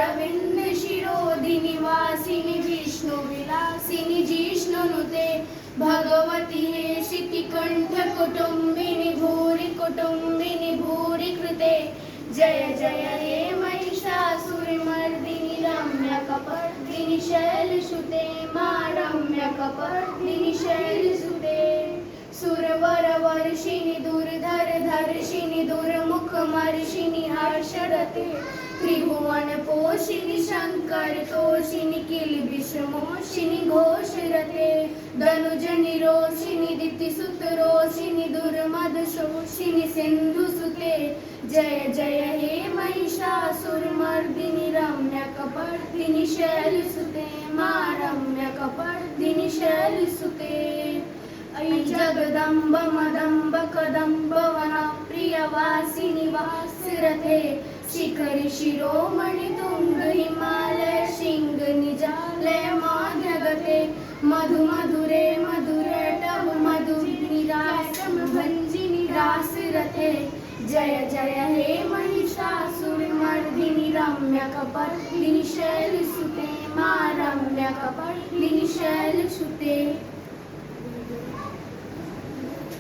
अरविंद शिरोधिनि वासिनि विष्णुविलासिनि जिष्णुनुते भगवति हेशिति कंठ कुटुंबिनि भूरि कुटुंबिनि भूरि कृते जय जय हे महिषासुरमर्दिनि रम्यकपर्दिनि शैलसुते मा रम्यकपर्दिनि शैलसुते सुरवरवर्षिणि दुर्धर धर्षिणि दुर्मुखमर्षिणि हर्षरते त्रिभुवनपोषिणि शङ्करतोषिणि किल्बिषमोषिणि घोषरते धनुजनिरोषिणि दितिसुतरोषिणि दुर्मदशोषिणि सिन्धुसुते जय जय हे महिषासुरमर्दिनि रम्यकपर्दिनि शैलसुते मा रम्यकपर्दिनि शैलसुते ऐ जगदम्ब मदम्ब कदम्ब वनप्रियवासिनि वासरथे शिखरि शिरोमणि तुंग हिमालय शिंग निजालय माध्यगते मधु मधुरे मधुरटव मधुनिरासम भंजिनि रासरथे जय जय हे महिषासुरमर्दिनि रम्यकपर्दिनि शैलसुते मा रम्यकपर्दिनि शैलसुते।